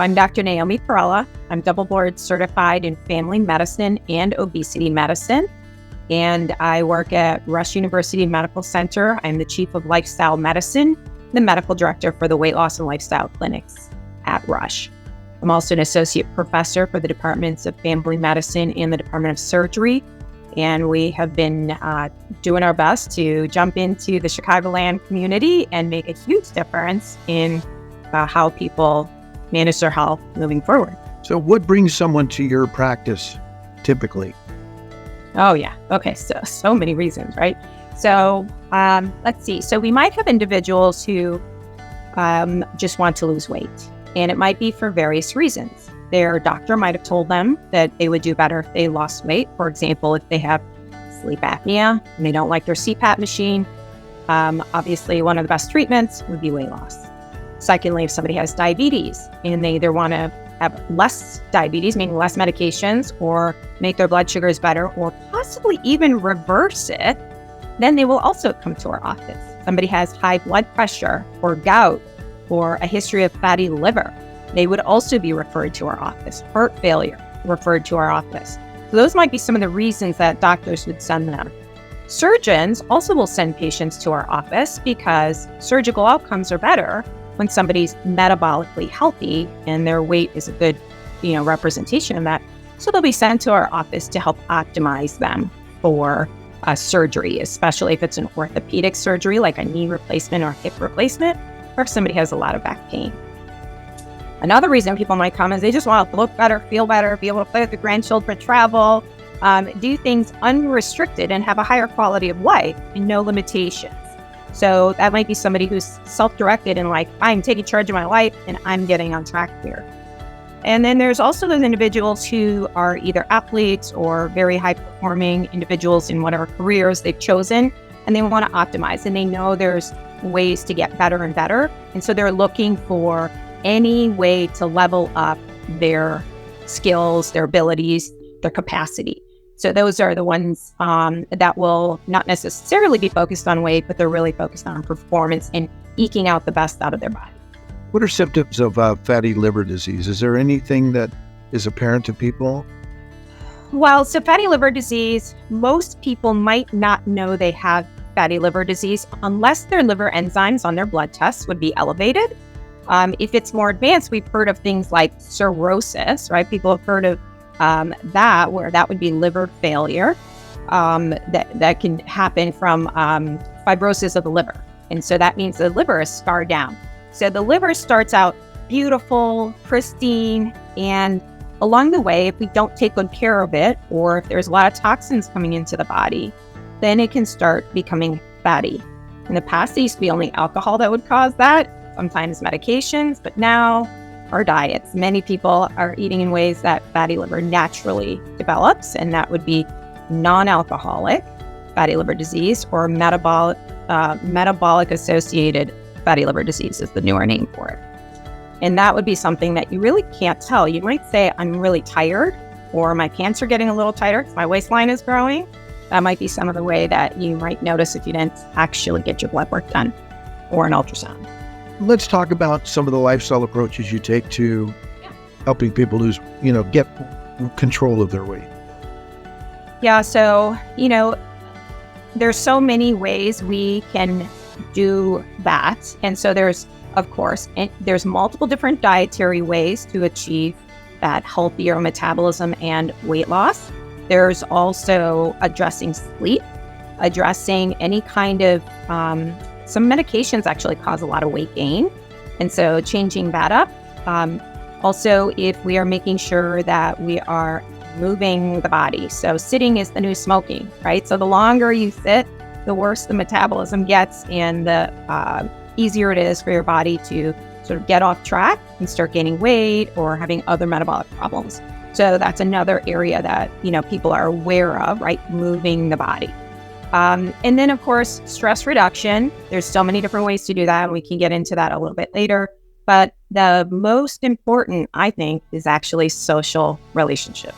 I'm Dr. Naomi Parrella. I'm double board certified in family medicine and obesity medicine. And I work at Rush University Medical Center. I'm the chief of lifestyle medicine, the medical director for the weight loss and lifestyle clinics at Rush. I'm also an associate professor for the departments of family medicine and the Department of Surgery. And we have been doing our best to jump into the Chicagoland community and make a huge difference in how people manage their health moving forward. So what brings someone to your practice typically? Oh, yeah. Okay. So many reasons, right? So let's see. So we might have individuals who just want to lose weight, and it might be for various reasons. Their doctor might have told them that they would do better if they lost weight. For example, if they have sleep apnea and they don't like their CPAP machine, obviously one of the best treatments would be weight loss. Secondly, if somebody has diabetes and they either want to have less diabetes, meaning less medications, or make their blood sugars better, or possibly even reverse it, then they will also come to our office. Somebody has high blood pressure or gout or a history of fatty liver, they would also be referred to our office. Heart failure, referred to our office. So those might be some of the reasons that doctors would send them. Surgeons also will send patients to our office because surgical outcomes are better when somebody's metabolically healthy and their weight is a good, representation of that. So they'll be sent to our office to help optimize them for surgery, especially if it's an orthopedic surgery like a knee replacement or hip replacement, or if somebody has a lot of back pain. Another reason people might come is they just want to look better, feel better, be able to play with the grandchildren, travel, do things unrestricted and have a higher quality of life and no limitations. So that might be somebody who's self-directed and like, I'm taking charge of my life and I'm getting on track here. And then there's also those individuals who are either athletes or very high-performing individuals in whatever careers they've chosen, and they want to optimize, and they know there's ways to get better and better. And so they're looking for any way to level up their skills, their abilities, their capacity. So those are the ones that will not necessarily be focused on weight, but they're really focused on performance and eking out the best out of their body. What are symptoms of fatty liver disease? Is there anything that is apparent to people? Well, so fatty liver disease, most people might not know they have fatty liver disease unless their liver enzymes on their blood tests would be elevated. If it's more advanced, we've heard of things like cirrhosis, right? People have heard of that, where that would be liver failure that can happen from fibrosis of the liver. And so that means the liver is scarred down. So the liver starts out beautiful, pristine, and along the way, if we don't take good care of it, or if there's a lot of toxins coming into the body, then it can start becoming fatty. In the past, it used to be only alcohol that would cause that, sometimes medications, but now our diets. Many people are eating in ways that fatty liver naturally develops, and that would be non-alcoholic fatty liver disease or metabolic associated fatty liver disease is the newer name for it. And that would be something that you really can't tell. You might say, I'm really tired, or my pants are getting a little tighter because my waistline is growing. That might be some of the way that you might notice if you didn't actually get your blood work done or an ultrasound. Let's talk about some of the lifestyle approaches you take to helping people lose, get control of their weight. Yeah, so, there's so many ways we can do that. And so there's multiple different dietary ways to achieve that healthier metabolism and weight loss. There's also addressing sleep, addressing any kind of, some medications actually cause a lot of weight gain. And so changing that up. Also, if we are making sure that we are moving the body. So sitting is the new smoking, right? So the longer you sit, the worse the metabolism gets and the easier it is for your body to sort of get off track and start gaining weight or having other metabolic problems. So that's another area that, people are aware of, right? Moving the body. And then, of course, stress reduction. There's so many different ways to do that, and we can get into that a little bit later. But the most important, I think, is actually social relationships.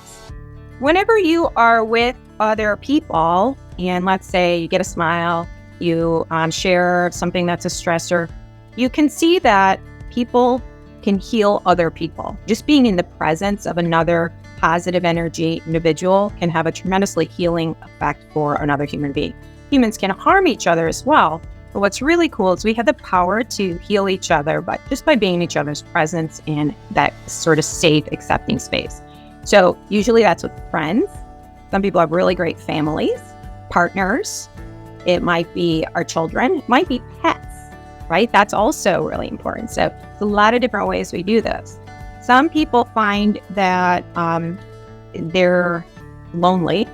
Whenever you are with other people, and let's say you get a smile, you share something that's a stressor, you can see that people can heal other people. Just being in the presence of another positive energy individual can have a tremendously healing effect for another human being. Humans can harm each other as well, but what's really cool is we have the power to heal each other, but just by being in each other's presence in that sort of safe, accepting space. So usually that's with friends. Some people have really great families, partners. It might be our children. It might be pets, right? That's also really important. So there's a lot of different ways we do this. Some people find that they're lonely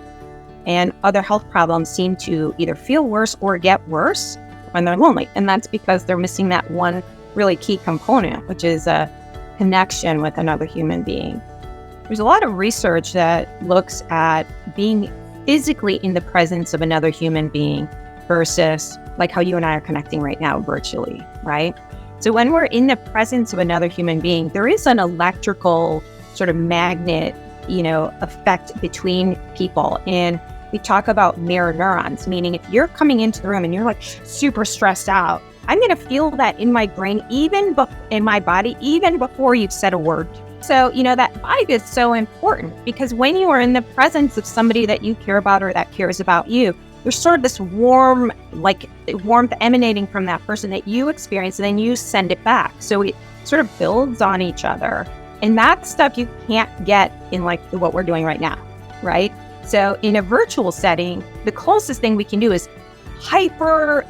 and other health problems seem to either feel worse or get worse when they're lonely. And that's because they're missing that one really key component, which is a connection with another human being. There's a lot of research that looks at being physically in the presence of another human being versus like how you and I are connecting right now virtually, right? So when we're in the presence of another human being, there is an electrical sort of magnet, effect between people. And we talk about mirror neurons, meaning if you're coming into the room and you're like super stressed out, I'm going to feel that in my brain, in my body, even before you've said a word. So, that vibe is so important because when you are in the presence of somebody that you care about or that cares about you, there's sort of this warmth emanating from that person that you experience, and then you send it back. So it sort of builds on each other. And that stuff you can't get in like what we're doing right now, right? So in a virtual setting, the closest thing we can do is hyper,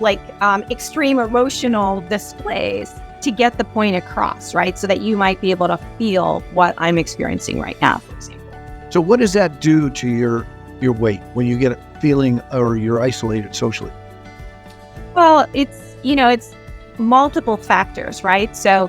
extreme emotional displays to get the point across, right? So that you might be able to feel what I'm experiencing right now, for example. So what does that do to your weight when you get a feeling or you're isolated socially? Well, it's multiple factors, right? So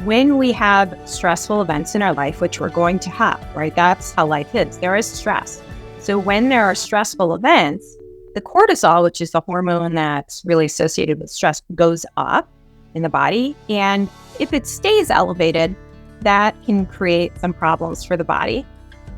when we have stressful events in our life, which we're going to have, right? That's how life is. There is stress. So when there are stressful events, the cortisol, which is the hormone that's really associated with stress, goes up in the body. And if it stays elevated, that can create some problems for the body.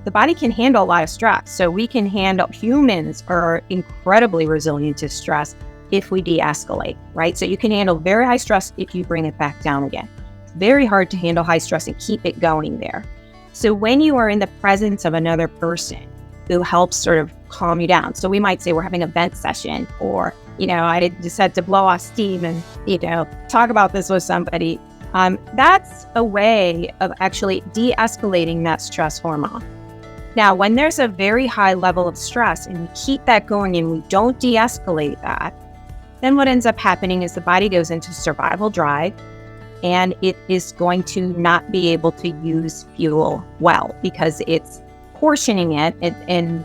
The body can handle a lot of stress. So humans are incredibly resilient to stress if we de-escalate, right? So you can handle very high stress if you bring it back down again. It's very hard to handle high stress and keep it going there. So when you are in the presence of another person who helps sort of calm you down. So we might say we're having a vent session, or, I just had to blow off steam and, talk about this with somebody. That's a way of actually de-escalating that stress hormone. Now, when there's a very high level of stress and we keep that going and we don't de-escalate that, then what ends up happening is the body goes into survival drive and it is going to not be able to use fuel well because it's portioning it and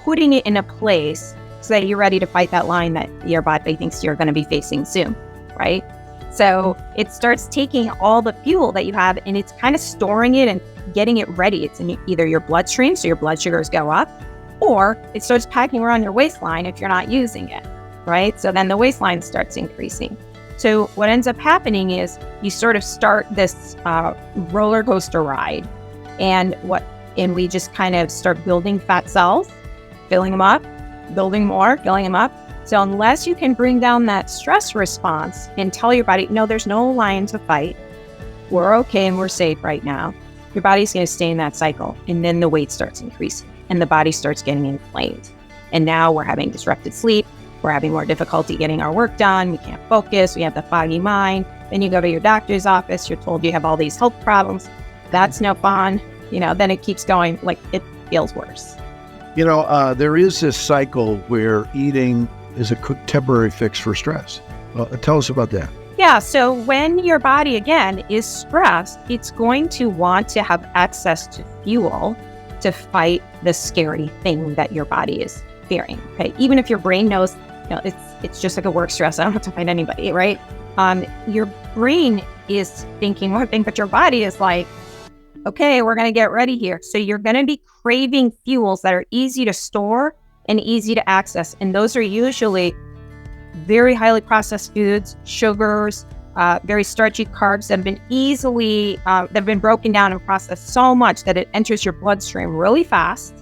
putting it in a place so that you're ready to fight that line that your body thinks you're going to be facing soon, right? So it starts taking all the fuel that you have and it's kind of storing it and getting it ready. It's in either your bloodstream, so your blood sugars go up, or it starts packing around your waistline if you're not using it, right? So then the waistline starts increasing. So what ends up happening is you sort of start this roller coaster ride, and we just kind of start building fat cells, filling them up, building more, filling them up. So unless you can bring down that stress response and tell your body, no, there's no lion to fight, we're okay and we're safe right now, your body's going to stay in that cycle. And then the weight starts increasing and the body starts getting inflamed. And now we're having disrupted sleep. We're having more difficulty getting our work done. We can't focus. We have the foggy mind. Then you go to your doctor's office. You're told you have all these health problems. That's no fun. Then it keeps going, like it feels worse. There is this cycle where eating is a temporary fix for stress. Tell us about that. Yeah, so when your body, again, is stressed, it's going to want to have access to fuel to fight the scary thing that your body is fearing, okay? Even if your brain knows, it's just like a work stress, I don't have to fight anybody, right? Your brain is thinking one thing, but your body is like, okay, we're going to get ready here. So you're going to be craving fuels that are easy to store and easy to access. And those are usually very highly processed foods, sugars, very starchy carbs that have been broken down and processed so much that it enters your bloodstream really fast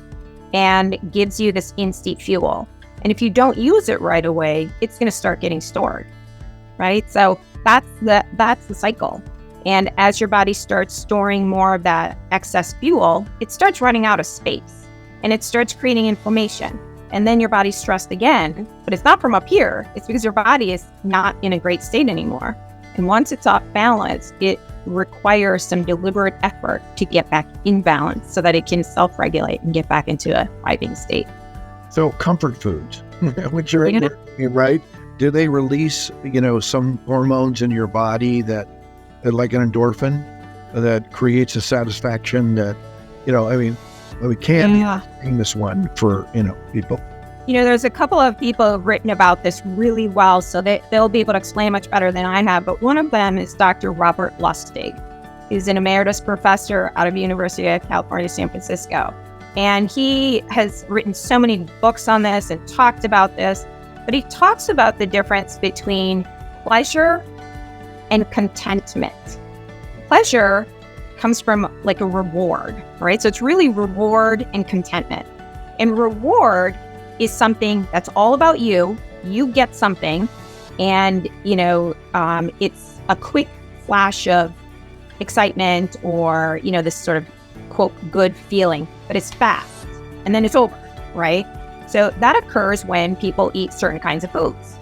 and gives you this instant fuel. And if you don't use it right away, it's going to start getting stored, right? So that's the cycle. And as your body starts storing more of that excess fuel, it starts running out of space and it starts creating inflammation. And then your body's stressed again, but it's not from up here. It's because your body is not in a great state anymore. And once it's off balance, it requires some deliberate effort to get back in balance so that it can self-regulate and get back into a thriving state. So comfort foods, which are right? Do they release, some hormones in your body that like an endorphin that creates a satisfaction that, we can't name this one for, people. There's a couple of people who've written about this really well, so they'll be able to explain much better than I have. But one of them is Dr. Robert Lustig. He's an emeritus professor out of University of California, San Francisco. And he has written so many books on this and talked about this, but he talks about the difference between pleasure and contentment. Pleasure comes from like a reward, right? So it's really reward and contentment. And reward is something that's all about you. You get something, and it's a quick flash of excitement or this sort of quote good feeling, but it's fast and then it's over, right? So that occurs when people eat certain kinds of foods,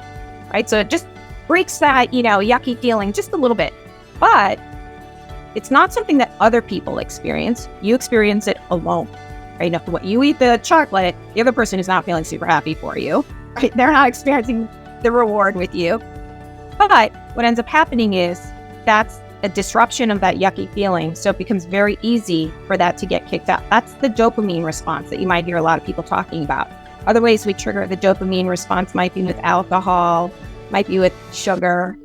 right? So it just breaks that yucky feeling just a little bit, but it's not something that other people experience. You experience it alone. Right? Now, what you eat the chocolate, the other person is not feeling super happy for you. Right? They're not experiencing the reward with you. But what ends up happening is that's a disruption of that yucky feeling. So it becomes very easy for that to get kicked out. That's the dopamine response that you might hear a lot of people talking about. Other ways we trigger the dopamine response might be with alcohol, might be with sugar,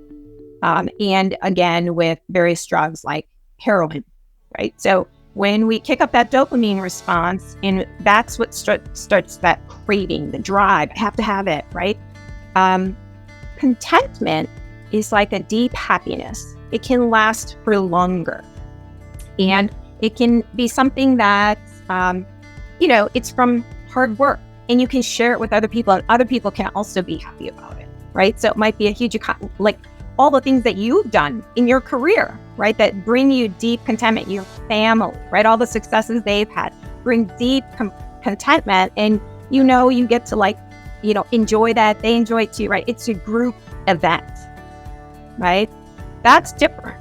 and again, with various drugs like heroin, right? So when we kick up that dopamine response, and that's what starts that craving, the drive, I have to have it, right? Contentment is like a deep happiness. It can last for longer. And it can be something that, it's from hard work, and you can share it with other people, and other people can also be happy about it, right? So it might be a huge, like all the things that you've done in your career, right, that bring you deep contentment, your family, right, all the successes they've had bring deep contentment, and you get to enjoy that, they enjoy it too, right? It's a group event, right? That's different.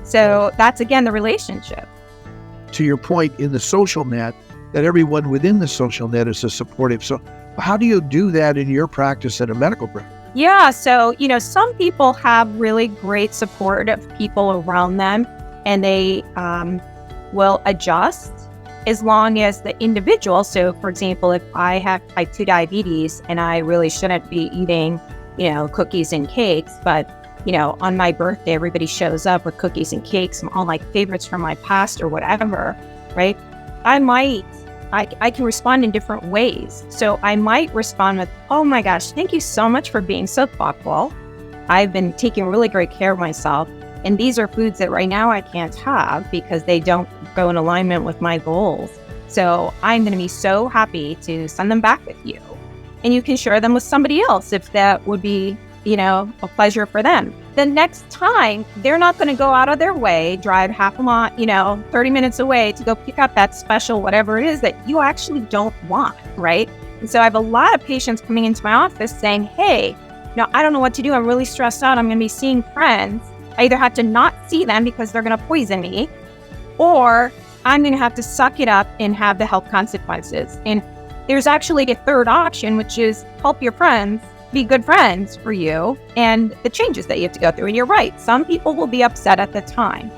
So that's again the relationship. To your point, in the social net, that everyone within the social net is a supportive. So how do you do that in your practice at a medical practice? Yeah, so, some people have really great supportive people around them, and they will adjust as long as the individual. So, for example, if I have type 2 diabetes and I really shouldn't be eating, cookies and cakes, but, on my birthday, everybody shows up with cookies and cakes and all my favorites from my past or whatever, right? I can respond in different ways. So I might respond with, oh my gosh, thank you so much for being so thoughtful. I've been taking really great care of myself. And these are foods that right now I can't have because they don't go in alignment with my goals. So I'm going to be so happy to send them back with you. And you can share them with somebody else if that would be, a pleasure for them. The next time, they're not going to go out of their way, drive half a mile, 30 minutes away to go pick up that special whatever it is that you actually don't want, right? And so I have a lot of patients coming into my office saying, hey, I don't know what to do. I'm really stressed out. I'm going to be seeing friends. I either have to not see them because they're going to poison me, or I'm going to have to suck it up and have the health consequences. And there's actually a third option, which is help your friends be good friends for you and the changes that you have to go through. And you're right, some people will be upset at the time,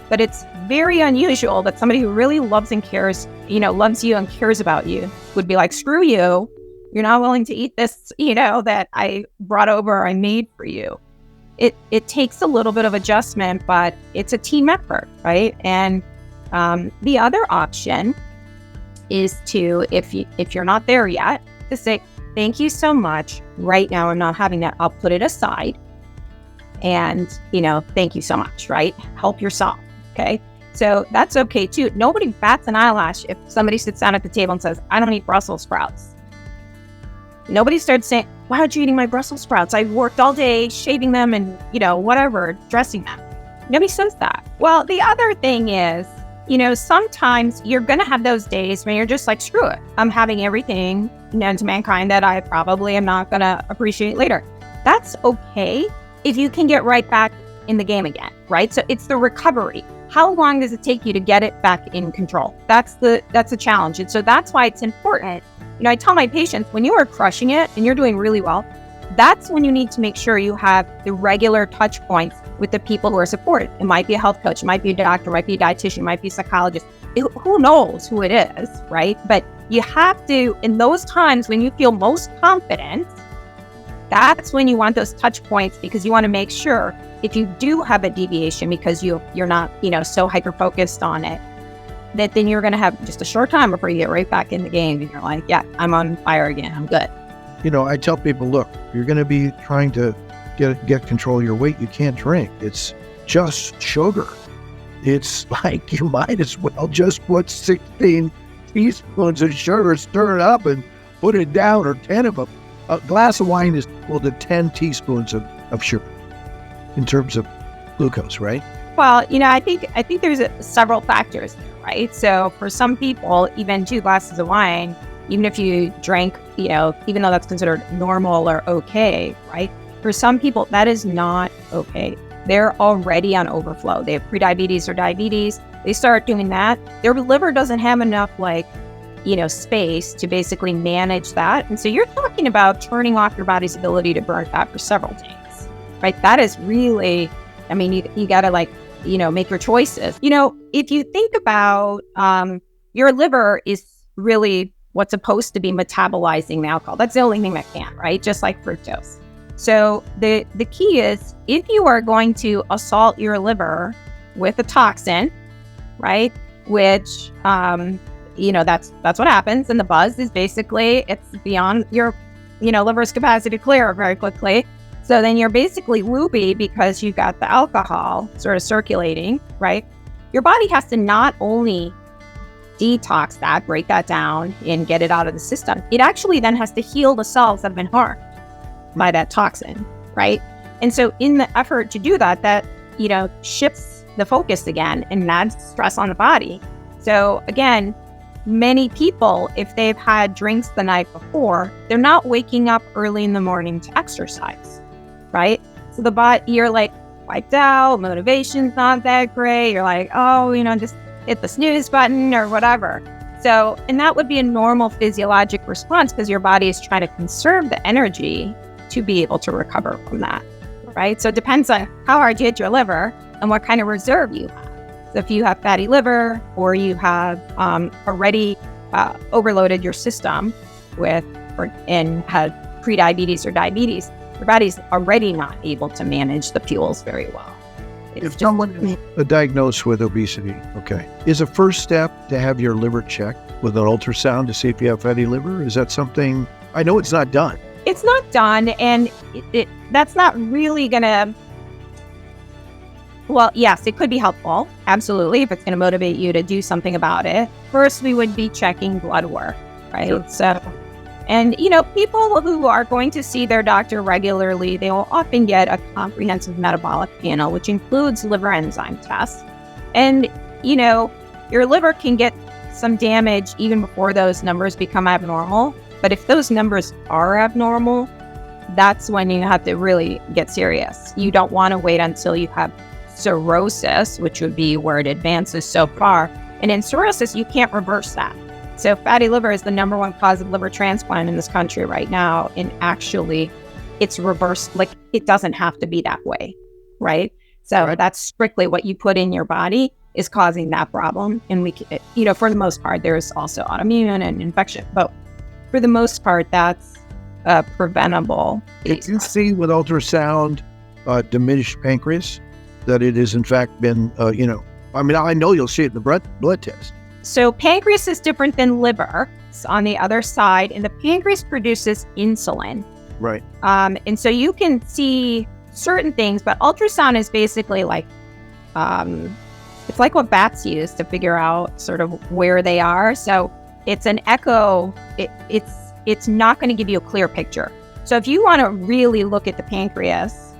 but it's very unusual that somebody who really loves and cares, loves you and cares about you would be like, screw you, you're not willing to eat this, that I brought over or I made for you. It takes a little bit of adjustment, but it's a team effort, right? And the other option is to, if you're not there yet, to say, thank you so much. Right now, I'm not having that. I'll put it aside. And, thank you so much, right? Help yourself. Okay. So that's okay too. Nobody bats an eyelash if somebody sits down at the table and says, I don't eat Brussels sprouts. Nobody starts saying, why aren't you eating my Brussels sprouts? I've worked all day shaving them and, whatever, dressing them. Nobody says that. Well, the other thing is, sometimes you're going to have those days when you're just like, screw it. I'm having everything known to mankind that I probably am not going to appreciate later. That's okay if you can get right back in the game again, right? So it's the recovery. How long does it take you to get it back in control? That's the challenge. And so that's why it's important. I tell my patients, when you are crushing it and you're doing really well, that's when you need to make sure you have the regular touch points with the people who are supported. It might be a health coach, it might be a doctor, it might be a dietitian, it might be a psychologist. Who knows who it is, right? But you have to, in those times when you feel most confident, that's when you want those touch points, because you want to make sure if you do have a deviation because you're not, so hyper-focused on it, that then you're going to have just a short time before you get right back in the game and you're like, yeah, I'm on fire again, I'm good. I tell people, look, you're going to be trying to get control of your weight. You can't drink. It's just sugar. It's like you might as well just put 16 teaspoons of sugar, stir it up and put it down, or 10 of them. A glass of wine is equal to 10 teaspoons of sugar in terms of glucose, right? Well, I think there's several factors there, right? So for some people, even 2 glasses of wine, even if you drank, even though that's considered normal or okay, right? For some people, that is not okay. They're already on overflow. They have prediabetes or diabetes. They start doing that. Their liver doesn't have enough space to basically manage that. And so you're talking about turning off your body's ability to burn fat for several days, right? That is really, you got to make your choices. If you think about your liver is really what's supposed to be metabolizing the alcohol. That's the only thing that can, right? Just like fructose. So the key is, if you are going to assault your liver with a toxin, right? Which, that's what happens. And the buzz is basically, it's beyond your, liver's capacity to clear very quickly. So then you're basically loopy because you've got the alcohol sort of circulating, right? Your body has to not only detox that, break that down, and get it out of the system. It actually then has to heal the cells that have been harmed by that toxin, right? And so in the effort to do that, shifts the focus again and adds stress on the body. So again, many people, if they've had drinks the night before, they're not waking up early in the morning to exercise, right? So you're like wiped out, motivation's not that great. You're like, just hit the snooze button or whatever. So, and that would be a normal physiologic response because your body is trying to conserve the energy to be able to recover from that, right? So it depends on how hard you hit your liver and what kind of reserve you have. So if you have fatty liver, or you have already overloaded your system and had prediabetes or diabetes, your body's already not able to manage the fuels very well. If someone is diagnosed with obesity, okay, is a first step to have your liver checked with an ultrasound to see if you have fatty liver? Is that something? I know it's not done. It's not done, and that's not really going to, well, yes, it could be helpful, absolutely, if it's going to motivate you to do something about it. First, we would be checking blood work, right? Sure. So, and, people who are going to see their doctor regularly, they will often get a comprehensive metabolic panel, which includes liver enzyme tests. And, your liver can get some damage even before those numbers become abnormal. But if those numbers are abnormal, that's when you have to really get serious. You don't want to wait until you have cirrhosis, which would be where it advances so far. And in cirrhosis, you can't reverse that. So fatty liver is the number 1 cause of liver transplant in this country right now. And actually, it's reversed. Like, it doesn't have to be that way, right? So that's strictly what you put in your body is causing that problem. And we, for the most part, there's also autoimmune and infection. But for the most part, that's preventable. Did you see with ultrasound diminished pancreas that it has in fact been, I know you'll see it in the blood test. So pancreas is different than liver. It's on the other side, and the pancreas produces insulin. Right. And so you can see certain things, but ultrasound is basically like, it's like what bats use to figure out sort of where they are. So it's an echo. It's not going to give you a clear picture. So if you want to really look at the pancreas,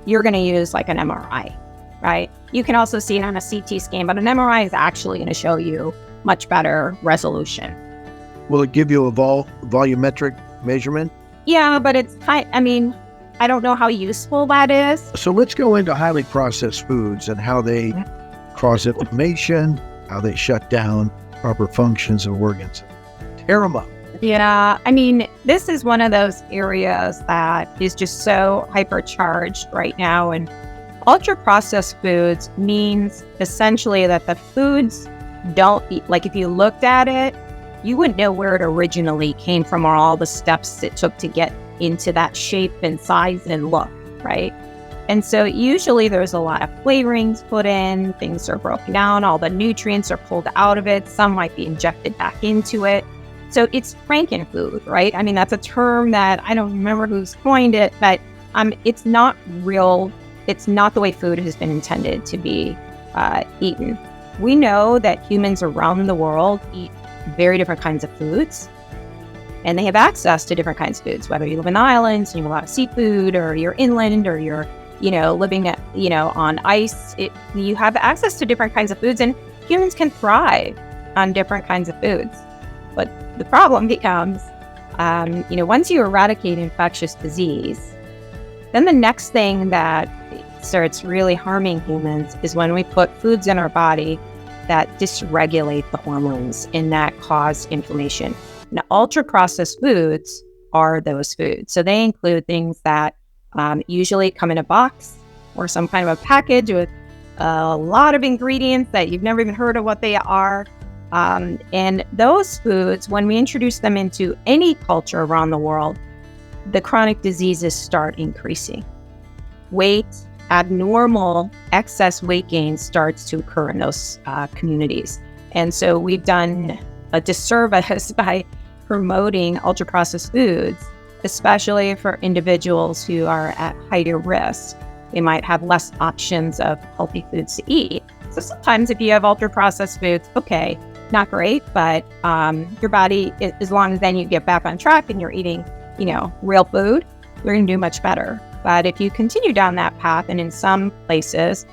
you're going to use like an MRI, right? You can also see it on a CT scan, but an MRI is actually going to show you much better resolution. Will it give you a volumetric measurement? Yeah, but I don't know how useful that is. So let's go into highly processed foods and how they cause inflammation, how they shut down proper functions of organs. Tear them up. Yeah, this is one of those areas that is just so hypercharged right now. And ultra-processed foods means essentially that the foods like if you looked at it, you wouldn't know where it originally came from or all the steps it took to get into that shape and size and look, right? And so usually there's a lot of flavorings put in, things are broken down, all the nutrients are pulled out of it, some might be injected back into it. So it's frankenfood, right? That's a term that I don't remember who's coined it, but it's not real. It's not the way food has been intended to be eaten. We know that humans around the world eat very different kinds of foods, and they have access to different kinds of foods, whether you live in the islands and you have a lot of seafood, or you're inland, or you're, living at, on ice. You have access to different kinds of foods, and humans can thrive on different kinds of foods. But the problem becomes, once you eradicate infectious disease, then the next thing that starts really harming humans is when we put foods in our body that dysregulate the hormones and that cause inflammation. Now, ultra-processed foods are those foods. So they include things that usually come in a box or some kind of a package with a lot of ingredients that you've never even heard of what they are. And those foods, when we introduce them into any culture around the world, the chronic diseases start increasing. Weight, abnormal excess weight gain starts to occur in those communities. And so we've done a disservice by promoting ultra-processed foods, especially for individuals who are at higher risk. They might have less options of healthy foods to eat. So sometimes if you have ultra-processed foods, okay, not great, but your body, as long as then you get back on track and you're eating, real food, you're going to do much better. But if you continue down that path, and in some places,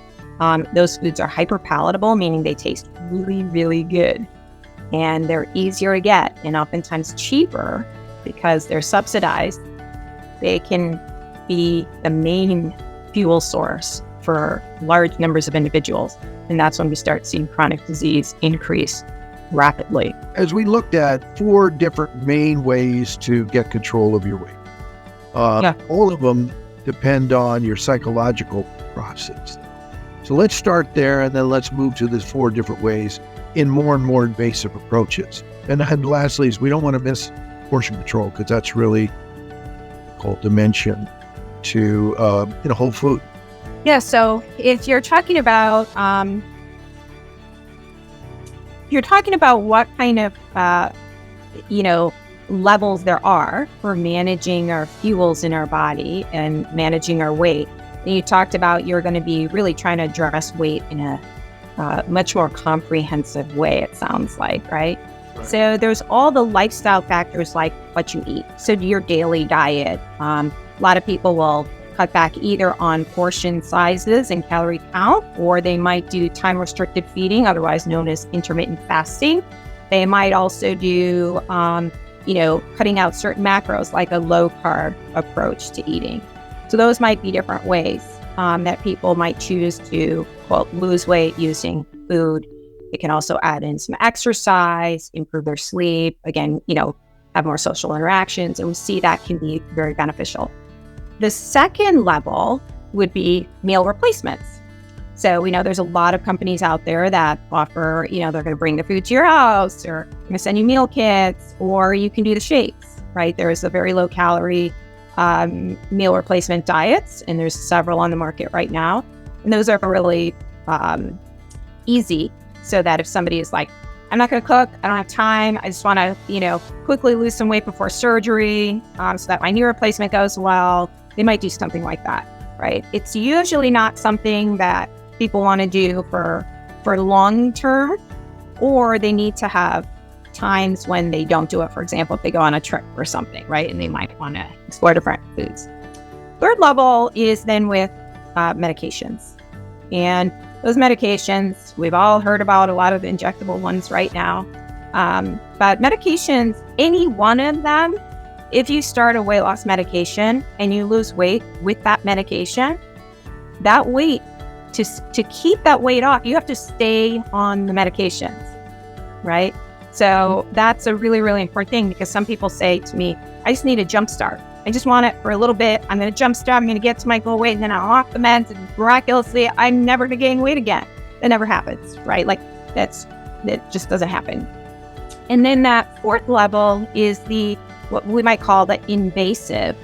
those foods are hyper palatable, meaning they taste really, really good. And they're easier to get and oftentimes cheaper because they're subsidized. They can be the main fuel source for large numbers of individuals. And that's when we start seeing chronic disease increase rapidly. As we looked at 4 different main ways to get control of your weight, all of them depend on your psychological process. So let's start there, and then let's move to the 4 different ways in more and more invasive approaches. And then lastly, is we don't want to miss portion control, because that's really called dimension to whole food. Yeah, so if you're talking about what kind of levels there are for managing our fuels in our body and managing our weight, and you talked about you're going to be really trying to address weight in a much more comprehensive way, it sounds like, right? So there's all the lifestyle factors like what you eat. So your daily diet. A lot of people will cut back either on portion sizes and calorie count, or they might do time-restricted feeding, otherwise known as intermittent fasting. They might also do, cutting out certain macros, like a low-carb approach to eating. So those might be different ways that people might choose to, quote, lose weight using food. They can also add in some exercise, improve their sleep, again, have more social interactions, and we see that can be very beneficial. The second level would be meal replacements. So we know there's a lot of companies out there that offer, they're going to bring the food to your house, or going to send you meal kits, or you can do the shakes, right? There's a very low calorie meal replacement diets, and there's several on the market right now. And those are really easy, so that if somebody is like, I'm not going to cook, I don't have time, I just want to, quickly lose some weight before surgery, so that my knee replacement goes well, they might do something like that, right? It's usually not something that people want to do for long term, or they need to have times when they don't do it. For example, if they go on a trip or something, right? And they might want to explore different foods. Third level is then with medications. And those medications, we've all heard about a lot of the injectable ones right now. But medications, any one of them, if you start a weight loss medication and you lose weight with that medication, that weight, to keep that weight off, you have to stay on the medications, right? So that's a really, really important thing, because some people say to me, I just need a jump start. I just want it for a little bit. I'm going to jump start. I'm going to get to my goal weight, and then I'm off the meds, and miraculously, I'm never going to gain weight again. That never happens, right? Like that just doesn't happen. And then that fourth level is what we might call the invasive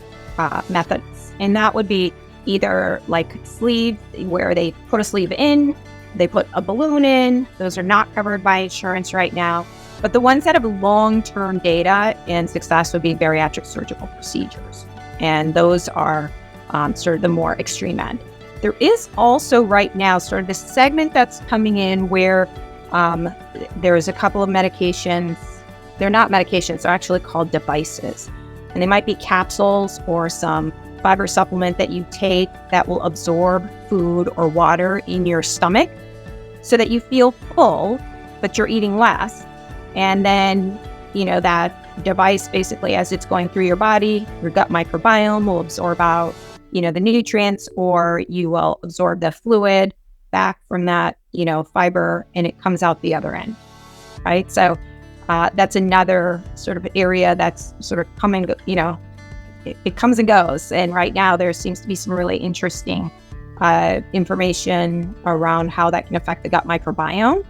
methods. And that would be either like sleeve, where they put a sleeve in, they put a balloon in. Those are not covered by insurance right now. But the ones that have long-term data and success would be bariatric surgical procedures. And those are sort of the more extreme end. There is also right now sort of this segment that's coming in where there's a couple of medications. They're not medications, they're actually called devices. And they might be capsules or some fiber supplement that you take that will absorb food or water in your stomach so that you feel full, but you're eating less. And then, that device basically, as it's going through your body, your gut microbiome will absorb out, the nutrients, or you will absorb the fluid back from that, fiber, and it comes out the other end, right? So that's another sort of area that's sort of coming, it comes and goes. And right now there seems to be some really interesting information around how that can affect the gut microbiome.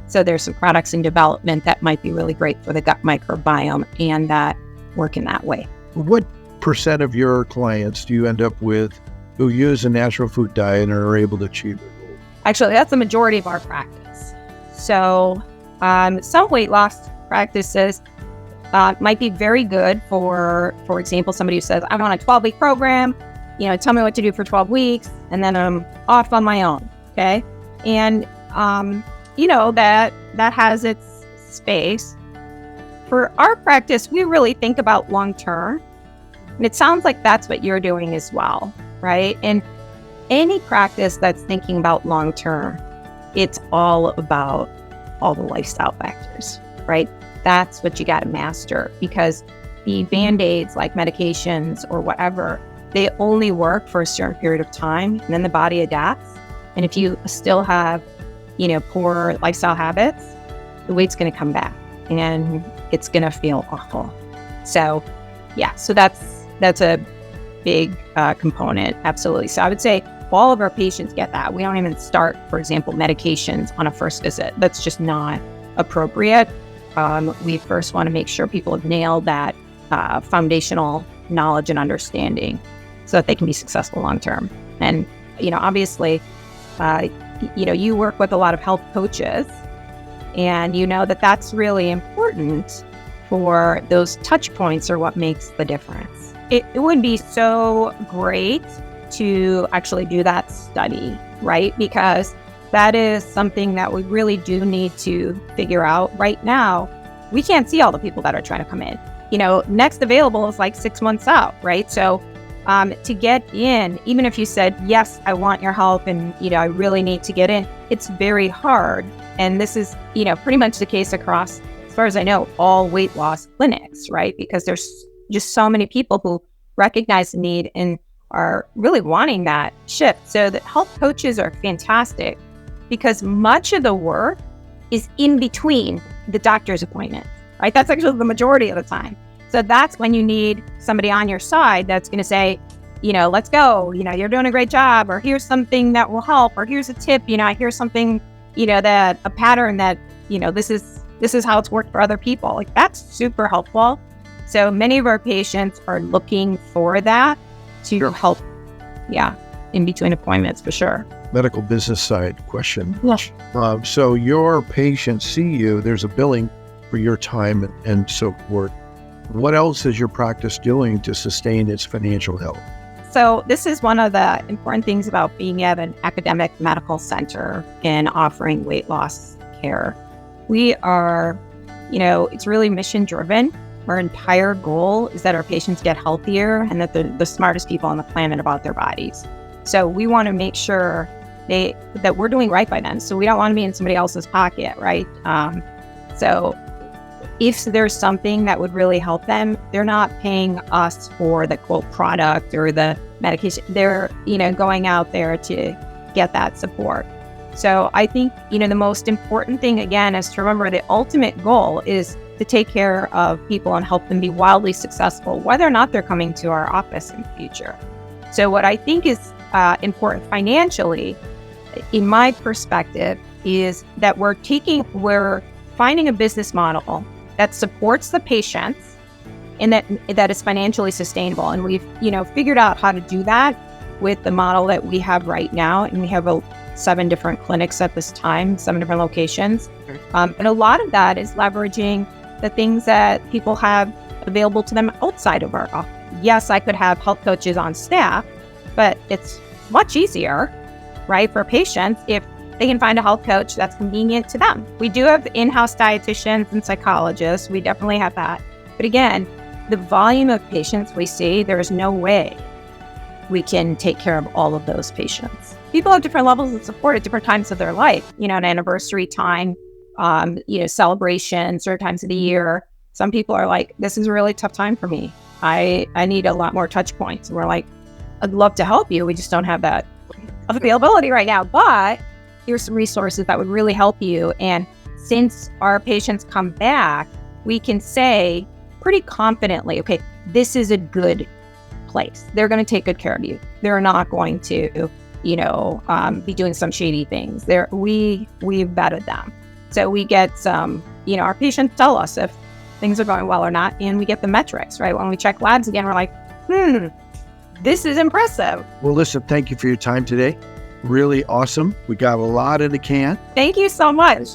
So there's some products in development that might be really great for the gut microbiome and that work in that way. What percent of your clients do you end up with who use a natural food diet and are able to achieve their goal? Actually, that's the majority of our practice. So some weight loss practices might be very good for example, somebody who says, I'm on a 12-week program, tell me what to do for 12 weeks, and then I'm off on my own, okay? And, that has its space. For our practice, we really think about long-term, and it sounds like that's what you're doing as well, right? And any practice that's thinking about long-term, it's all about all the lifestyle factors, right? That's what you got to master, because the Band-Aids, like medications or whatever, they only work for a certain period of time, and then the body adapts. And if you still have, poor lifestyle habits, the weight's going to come back and it's going to feel awful. So that's a big component. Absolutely. So I would say all of our patients get that. We don't even start, for example, medications on a first visit. That's just not appropriate. We first want to make sure people have nailed that foundational knowledge and understanding so that they can be successful long-term. And, obviously, you work with a lot of health coaches, and that's really important for those touch points are what makes the difference. It would be so great to actually do that study, right? Because that is something that we really do need to figure out. Right now, we can't see all the people that are trying to come in. Next available is like 6 months out, right? So to get in, even if you said, yes, I want your help and, I really need to get in, it's very hard. And this is, pretty much the case across, as far as I know, all weight loss clinics, right? Because there's just so many people who recognize the need and are really wanting that shift. So the health coaches are fantastic, because much of the work is in between the doctor's appointment, right? That's actually the majority of the time. So that's when you need somebody on your side that's going to say, let's go, you're doing a great job, or here's something that will help, or here's a tip, here's something, that a pattern that, this is how it's worked for other people. Like, that's super helpful. So many of our patients are looking for that to help, in between appointments, for sure. Medical business side question. Yeah. So your patients see you, there's a billing for your time and so forth. What else is your practice doing to sustain its financial health? So this is one of the important things about being at an academic medical center and offering weight loss care. We are, it's really mission driven. Our entire goal is that our patients get healthier and that they're the smartest people on the planet about their bodies. So we want to make sure that we're doing right by them. So we don't want to be in somebody else's pocket, right? So if there's something that would really help them, they're not paying us for the quote product or the medication. They're, going out there to get that support. So I think, the most important thing, again, is to remember the ultimate goal is to take care of people and help them be wildly successful, whether or not they're coming to our office in the future. So what I think is important financially, in my perspective, is that we're finding a business model that supports the patients and that is financially sustainable. And we've, figured out how to do that with the model that we have right now. And we have 7 different clinics at this time, 7 different locations. And a lot of that is leveraging the things that people have available to them outside of our office. Yes, I could have health coaches on staff, but it's much easier, right, for patients if they can find a health coach that's convenient to them. We do have in-house dietitians and psychologists. We definitely have that. But again, the volume of patients we see, there's no way we can take care of all of those patients. People have different levels of support at different times of their life, an anniversary time, celebration, certain times of the year. Some people are like, this is a really tough time for me. I need a lot more touch points. And we're like, I'd love to help you. We just don't have that availability right now. But here's some resources that would really help you. And since our patients come back, we can say pretty confidently, okay, this is a good place. They're going to take good care of you. They're not going to, be doing some shady things. We've vetted them. So we get some, our patients tell us if things are going well or not, and we get the metrics, right? When we check labs again, we're like, this is impressive. Well, listen, thank you for your time today. Really awesome. We got a lot in the can. Thank you so much.